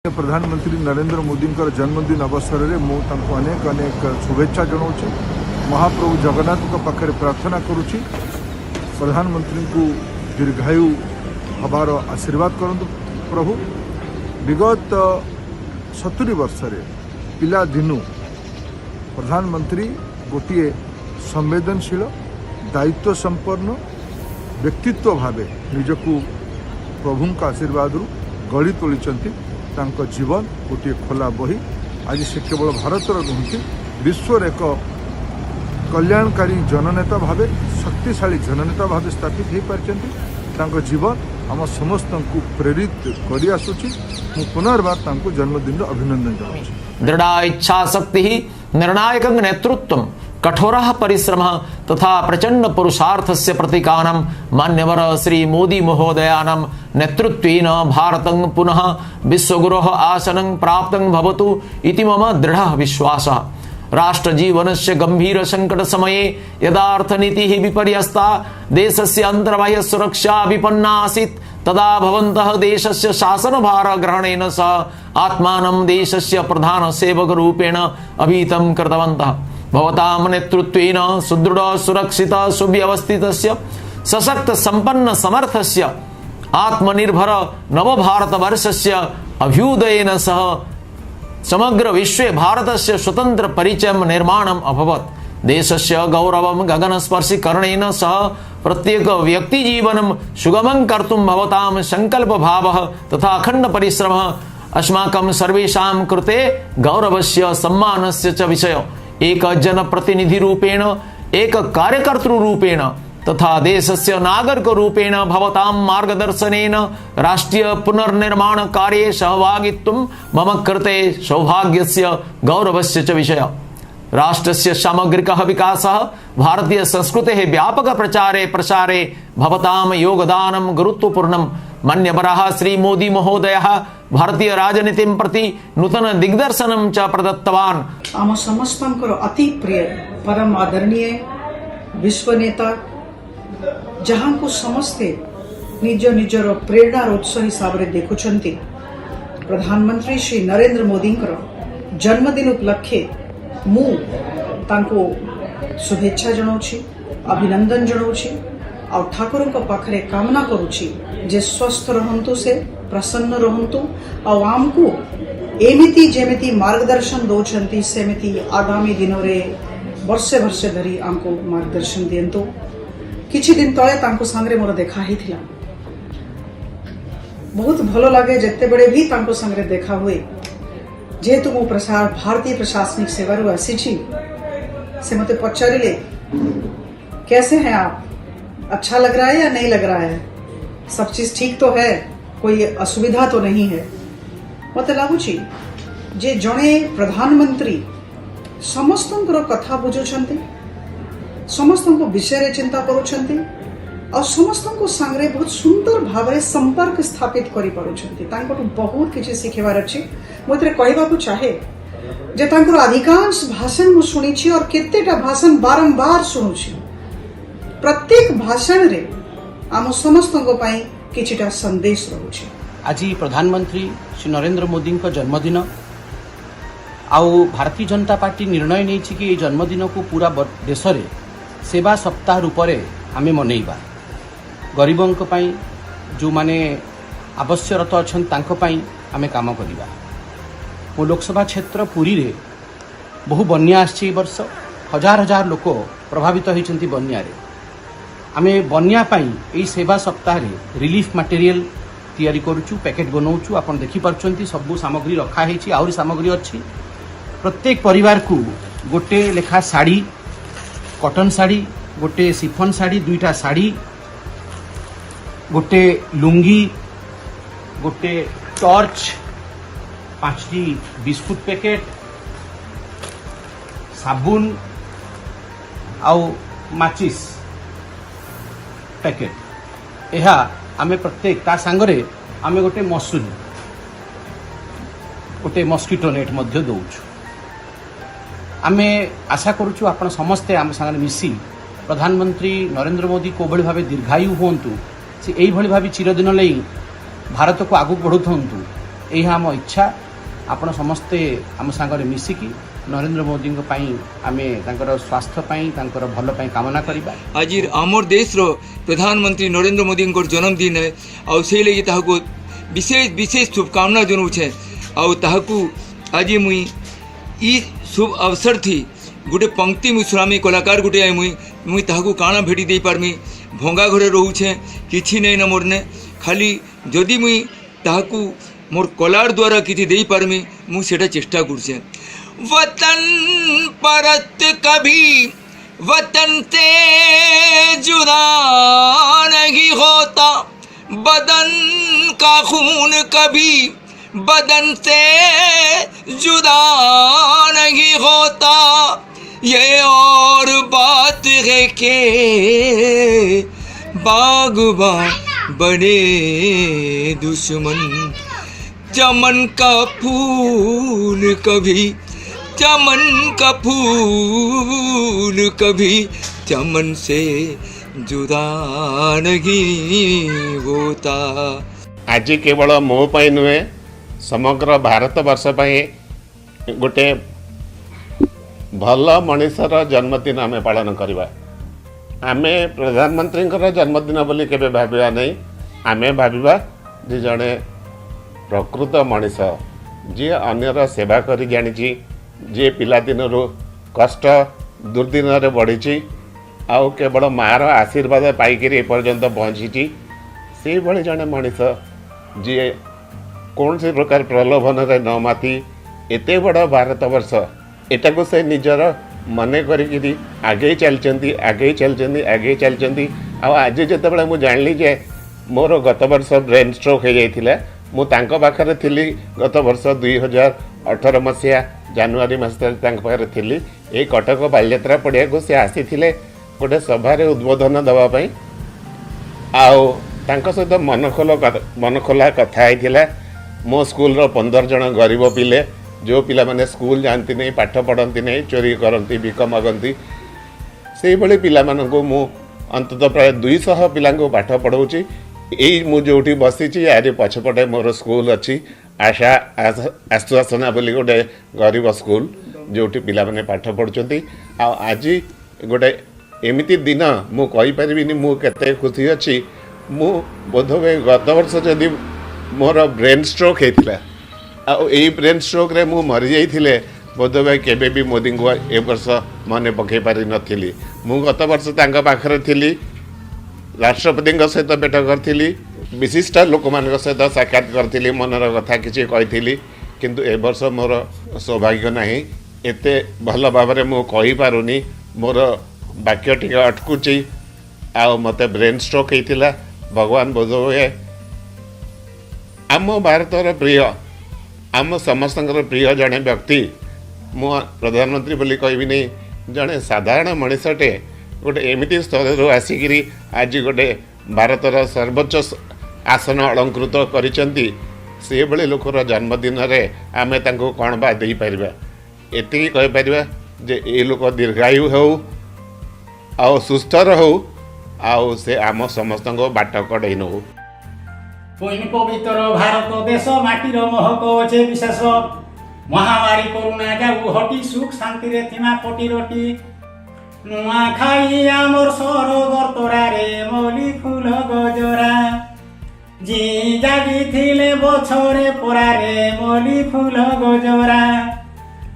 प्रधानमंत्री नरेंद्र मोदी जन्मदिन अवसर में मुझे अनेक अनेक शुभेच्छा जनाऊँ। महाप्रभु जगन्नाथ पाखे प्रार्थना करुच्ची प्रधानमंत्री को दीर्घायु हबार आशीर्वाद करंतु प्रभु। विगत 70 वर्ष पिला दिनु प्रधानमंत्री गोटे संवेदनशील दायित्व संपन्न व्यक्तित्व भावे निजकू प्रभु का आशीर्वाद गढ़ी तोली जीवन गोटे खोला बही। आज से केवल भारतर नुहति विश्वर एक कल्याणकारी जननेता भावे शक्तिशाली जननेता भावे स्थापित हो पार्टी। जीवन आम समस्त को प्रेरित कर आसुची। पुनर्बार जन्मदिन अभिनंदन जनाऊँ। दृढ़ इच्छा शक्ति निर्णायक नेतृत्व कठोर परिश्रम तथा प्रचंड पुरुषार्थस्य प्रतीकानां मान्यवर श्री मोदी महोदयानां नेतृत्वेन भारतं पुनः विश्वगुरोः आसनं प्राप्तं भवतु इति मम दृढ़ विश्वासः। राष्ट्र जीवनस्य गंभीर संकट समये यदा अर्थनीतिः विपर्यस्ता देशस्य अन्तर्बाह्य सुरक्षा विपन्ना आसीत् तदा भवन्तः देशस्य शासनभार ग्रहणेन सह आत्मानं देशस्य प्रधान सेवक रूपेण अभिहितं कृतवन्तः। भवतां नेतृत्वेन सुदृढ़ सुरक्षित सुव्यवस्थितस्य सशक्त संपन्न समर्थस्य आत्मनिर्भर नवभारतवर्षस्य अभ्युदयेन सह समग्र विश्वे भारतस्य स्वतंत्र परिचयं निर्माणम् अभवत्। देशस्य गौरवं गगनस्पर्शी करणेन सह प्रत्येक व्यक्ति जीवनं सुगमं कर्तुं भवतां संकल्प भावः तथा अखंड परिश्रमः अस्माकं सर्वेषां कृते गौरवस्य सम्मानस्य च विषय। एक जनप्रतिनिधि रूपेण एक कार्यकर्तृ रूपेण तथा देशस्य नागरिक रूपेण भवतां मार्गदर्शनेन राष्ट्रीय पुनर्निर्माण कार्ये सहभागित्वं मम कृते सौभाग्यस्य गौरवस्य च विषय। राष्ट्रस्य सामग्रिकः विकासः भारतीय संस्कृतेः व्यापक प्रचारे प्रसारे भवतां योगदानं गुरुत्वपूर्णम्। मान्यवरः श्री मोदी महोदयः भारतीय राजनीतिं प्रति नूतन दिग्दर्शनं च प्रदत्तवान्। आम समस्तंकर अति प्रिय परम आदरणीय विश्व नेता जहां को समस्ते निज निजर प्रेरणार उत्स हिसाब से देखुंट प्रधानमंत्री श्री नरेंद्र मोदी जन्मदिन उपलक्षे मु तांको शुभेच्छा जनाऊँ अभिनंदन जनाऊँ और ठाकुर पाखरे कामना करुच्ची जे स्वस्थ रहंतु से प्रसन्न रहंतु और आमको एमिति जेमिति मार्गदर्शन दौरान सेमिति आगामी दिन में वर्षे वर्षे धरी आमको मार्गदर्शन दियंतु। किछि दिन तले तांको संगरे मोर देखा ही थिला। बहुत भलो लागे जत्ते बड़े भी तांको संगरे देखा हुए जेहेतु मु भारतीय प्रशासनिक सेवा रु आसी से मते पचारिले कैसे हैं आप, अच्छा लग रहा है या नहीं लग रहा है, सब चीज ठीक तो है, कोई असुविधा तो नहीं है। मत लगुच जे जड़े प्रधानमंत्री समस्तंकर कथा बुझुछंती समस्त विषय चिंता करुछंती और समस्त सांगरे बहुत सुंदर भाव संपर्क स्थापित करि पारुछंती। तांको बहुत किछि सिखेबार अछि। मोते कहबाकू चाहे जे तांकर अधिकांश भाषण मु सुनिछि और केतेटा भाषण बारंबार सुनुछि। प्रत्येक भाषण रे आम समस्तंको पई किछिटा संदेश रहुछि। आज प्रधानमंत्री श्री नरेंद्र मोदी का जन्मदिन आउ भारतीय जनता पार्टी निर्णय नहीं कि जन्मदिन को पूरा देश में सेवा सप्ताह रूप में आम मनइबा। गरीबों जो माने आवश्यकता अच्छा आम काम करवा। मो लोकसभा क्षेत्र पुरी रे बहु बन्या आछि वर्ष हजार हजार लोक प्रभावित होती बन्या। आम बन्या यही सेवा सप्ताह रे रिलीफ मटेरियल तैयारी करुचु, पैकेट बनाऊँ। आप देखिपुं सबू सामग्री रखाही आहरी सामग्री अच्छी। प्रत्येक परिवार को गोटे लेखा साड़ी, कॉटन साड़ी, गोटे सिफन साड़ी, दुईटा साड़ी, गोटे लुंगी, गोटे टॉर्च, 5टी बिस्कुट पैकेट, साबुन आउ माचिस पैकेट यह आमे प्रत्येक ता सांगरे आमे गोटे मसूरी गोटे मस्किटो नेट मध्य दौचु। आमे आशा करुचु आपण समस्ते आम सांगरे मिसी प्रधानमंत्री नरेंद्र मोदी को भाव दीर्घायु हूँ से यही भाव चिरदिन लई भारत को आगू बढ़ुथंतु यही आम इच्छा आपण समस्ते आम सांगरे मिसिकी नरेंद्र मोदी आम स्वास्थ्य भल कामना करवा। आज आमर देश रो प्रधानमंत्री नरेंद्र मोदी जन्मदिन है आउ से लगी ताकू विशेष विशेष शुभकामना जनाऊे आउ आज मुई ई शुभ अवसर थी गोटे पंक्ति मुई सुनामी कलाकार गोटे आई मुई ताकू काना भेटी दे पारमी भंगा घरे रोचे किछि नहीं न मोरने खाली जदि मुई ताकू मोर कलार द्वारा किछि दे पारमी मु सेटा चेष्टा करछे। वतन परत कभी वतन से जुदा नहीं होता, बदन का खून कभी बदन से जुदा नहीं होता, ये और बात है के बागबान बने दुश्मन, चमन का फूल कभी चमन का फूल कभी चमन से जुदा नहीं होता। आज केवल मो पाई नुहे समग्र भारत वर्ष पाई गोटे भल मनीषर जन्मदिन आम पालन करवा। आम प्रधानमंत्री जन्मदिन बोली केबे भाबिबा नहीं, आम भाबिबा जे जड़े प्रकृत मनीष जी अन्यर सेवा करी जानी, जी पिलादिन कष्ट दुर्दिन बढ़ी आउ केवल मार आशीर्वाद पाइक पर्यंत पहुँची से भली जड़े मनीष जी कौन से प्रकार प्रलोभन रे न माती एते बड़ भारत वर्ष एटाको से निजर मन करी आगे चलती आज जिते मुझे जानी जे मोर गत वर्ष ब्रेन स्ट्रोक हो जाता मु तांको पाखरे थिली गत वर्ष 2018 मसीहा जानुआरी मासरे थिली ए कटक बालयात्रा पड़िया को से आसी गोटे सभारे उद्बोधन देवाई आओ तांको सहित मन खोला कथा होता। मो स्कूल 15 जन गरीब पिले जो पिला माने स्कूल जानती नहीं, पाठ पढ़ती नहीं, चोरी करती, भिक मागती, से भली पिला माननको मु अंततः प्राय 200 पिला पाठ पढ़ाऊँगी। यही मु जोटी बसी यार पछपटे मोर स्कूल अच्छी आशा आश्वासना बोली गोटे गरीब स्कूल जोटी पिला माने पाठ पढ़ुंट। आज गोटे एमती दिन मु कहीपरि मु केते खुशी अच्छी। मु बोधवे गत वर्ष जदि मोर ब्रेन स्ट्रोक होता आई ब्रेन स्ट्रोक रे मु मरी जाइथिले बोधवे केबे भी मोदी को ए वर्ष मन पकई पारि नथिली। मु गत वर्ष तांका पाखरे थिली, राष्ट्रपति सहित भेट करी, विशिष्ट लोक मान सहित साक्षात करी, मनर कथा किसी कही, किंतु ए वर्ष मोर सौभाग्य नहीं, एते भल भाव मु कहि पारुनी, मोर वाक्य टिके अटकुची आ मते ब्रेन स्ट्रोक होता। भगवान बोधवे आम भारतर प्रिय आम समस्त प्रिय जड़े व्यक्ति मु प्रधानमंत्री बोली कहबी नहीं, जड़े साधारण मनीषटे गोटे एमती स्तर आसिकी आज गोटे भारतर सर्वोच्च आसन अलंकृत करिसेंती। से भली लोकर जन्मदिन रे आमे तांको कौन बा दे पारिबा, एतिकी कहि पारिबा जे ए लोक दीर्घायु हो आ सुस्थ रहो आ से आम समस्त बाट कड़े नौ। पवित्र भारत देश माटीर महक अच्छे विशेष, महामारी करुणा जाऊ हटी, सुख शांति रे थिमा पटी रोटी, नुआ खाई आमर सरगर तोरारे मौली फूल गजरा, जी जागी थिले बछरे परारे मौली फूल गजरा,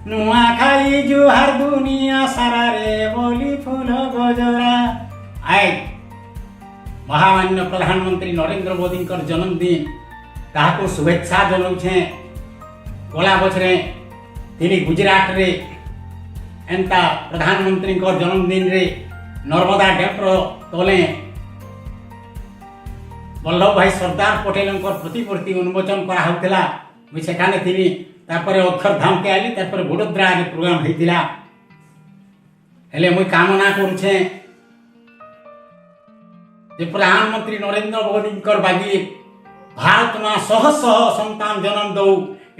नुआ खाई जुहार दुनिया सारारे मौली फूल गजरा। आए महामान्य प्रधानमंत्री नरेंद्र मोदी जन्मदिन ताहाको शुभेच्छा जनाऊे। गला बछरे तिनी गुजरात रे एंता प्रधानमंत्री जन्मदिन रे नर्मदा डैम तले वल्लभ भाई सरदार पटेल प्रतिमूर्ति उन्मोचन करा मुझे सेखाने थी। तापर अक्षरधाम के आली, तापर वडोदरा रे प्रोग्राम होइतिला। हेले मुई कामना करुछे जे प्रधानमंत्री नरेंद्र मोदी बागी भारत में शह शह संतान जन्म दौ,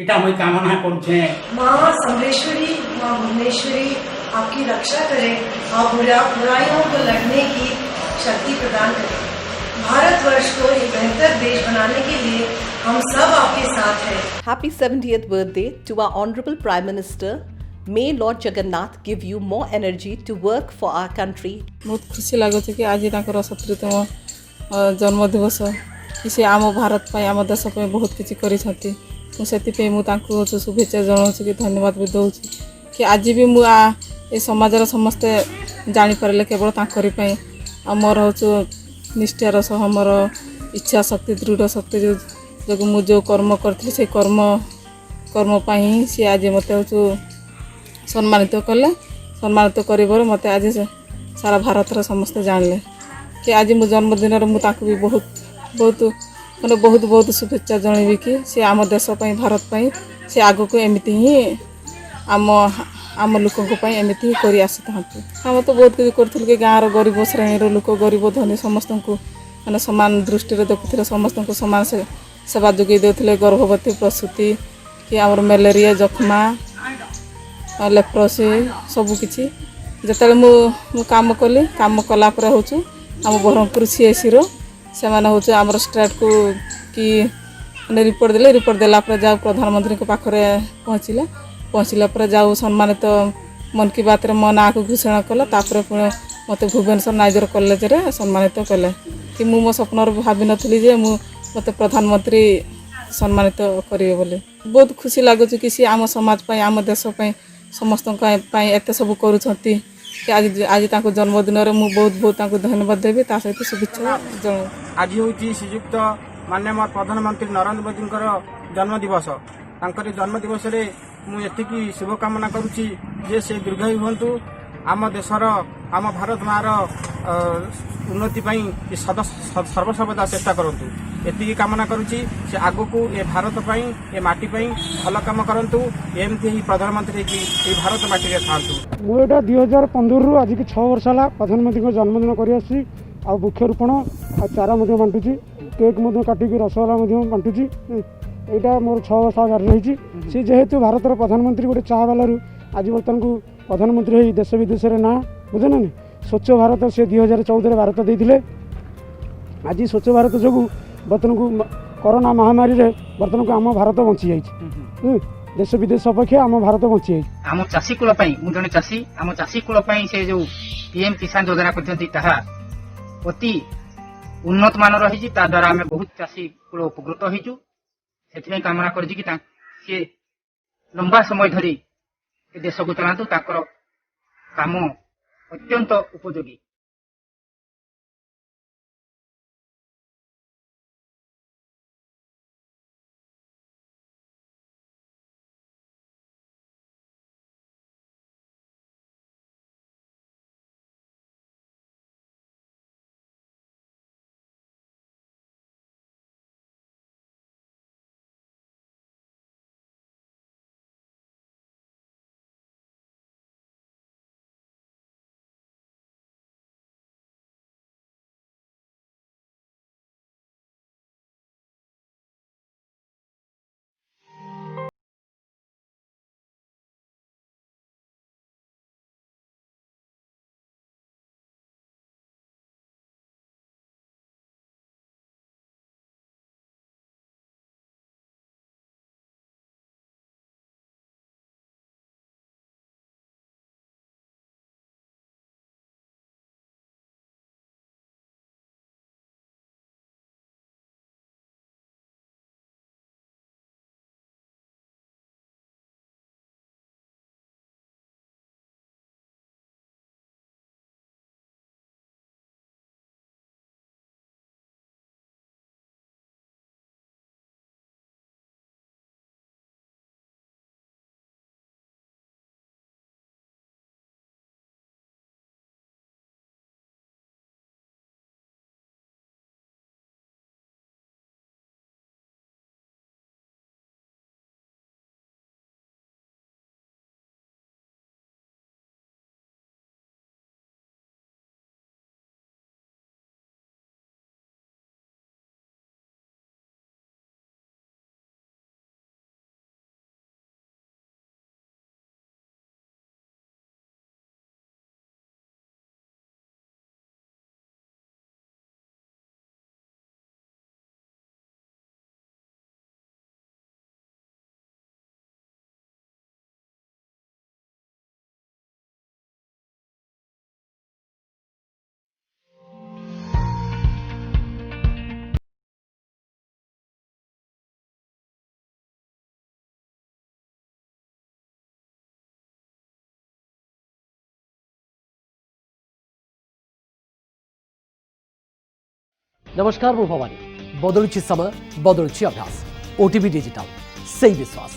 इटा मुई कामना करुछे। माँ समलेश्वरी, माँ भुवनेश्वरी आपकी रक्षा करें और बुराइयों को लड़ने की शक्ति प्रदान करें। भारतवर्ष को एक बेहतर देश बनाने के लिए हम सब आपके साथ हैं। Happy 70th birthday to our Honorable Prime Minister. May Lord Jagannath give you more energy to work for our country. बहुत खुशी लगुच कि आज 70तम जन्मदिवस कि से आम भारत पाई आम देश बहुत किसी करिसेंती मुझे शुभेच्छा जनाऊँ कि धन्यवाद भी दूँ कि आज भी मुझे समाजर समस्ते जानीपारे केवल तांकरी मोर हूँ निष्ठार सह मोर इच्छा शक्ति दृढ़ शक्ति जो मुझे जो कर्म करी से कर्म ही सी आज मत हूँ सम्मानित कले सम्मानित कर मत आज सारा भारत समस्ते जानले कि आज मो जन्मदिन मुझे भी बहुत बहुत मैंने बहुत बहुत शुभेच्छा जनइबी कि सी आम देशपाई भारतपाई से आग को एमती ही आम आम लोकों एमती ही कर आसी था आम तो बहुत किसी करूँ कि गाँव गरीब श्रेणी लोक गरीब धनी समस्त को मैंने सामान दृष्टि देखुले समस्त को सामान सेवा जोगे देते गर्भवती प्रसूति कि आम मलेरिया जख्मा लेप्रोसी सबकि जिते मु काम कली काम कलापर हूँ आम ब्रह्मपुर सीएससी से मैंने हूँ आम स्टेट को कि रिपोर्ट देले रिपोर्ट देला जाओ प्रधानमंत्री के पाखरे पहुँचला पर जाओ सम्मानित मन की बात मो ना को घोषणा कला तापर पुणे मत भुवनेश्वर नाइजर कॉलेज रे सम्मानित कले कि मु मो स्वप्न भाभी नथली जे मत प्रधानमंत्री सम्मानित करिवे बोले बहुत खुशी लगुच कि सी आम समाज पाई आम देश पाई समस्त एत सब करुँच कि आज जन्मदिन में बहुत बहुत धन्यवाद देवी ता सहित शुभेच्छा जनाऊँ। आज हूँ श्रीजुक्त माननीय प्रधानमंत्री नरेंद्र मोदी जन्मदिवस जन्मदिवस मुझे शुभकामना करुच्ची जे से दीर्घायु हूँ आम देशर आम भारत माँ उन्नति सर्वसर्वदा चेष्टा करूँ एति कामना करुच्ची से आग को ए भारत पाई ए माटी पाई भल काम करूँ एमती ही प्रधानमंत्री की भारत माटी था मुझे 2015 आज की 6 वर्ष है प्रधानमंत्री जन्मदिन कर वृक्षरोपण आ चारा बांटुची केक काटिक रसगोला बांटुची यहाँ मोर 6 वर्ष जारी रही सी जेहेतु भारत प्रधानमंत्री गोटे चाह बालू आज बर्तमान को प्रधानमंत्री हो देश विदेश में ना बुझे ना स्वच्छ भारत से 2014 भारत देते आज स्वच्छ भारत जो बर्तमान को कोरोना महामारी रे बर्तमान को आम भारत बची जाइए देश विदेश अपेक्षा आम भारत बची जाइए आम चाषी कूल जड़े चाषी आम चाषी कूल से जो पीएम किसान योजना करती अति उन्नत मान रही द्वारा आम बहुत चाषी कूल उपकृत होइचु से कामना कर लंबा समय धरी देश को चलातु काम अत्यंत उपयोगी। नमस्कार मु भवानी बदलुची समय बदलुची अभ्यास ओटीवी डिजिटल से विश्वास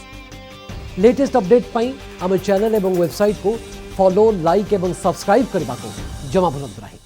लेटेस्ट अपडेट पाई आम चैनल एवं वेबसाइट को फॉलो लाइक एवं सब्सक्राइब करने को जमा भूलु नहीं।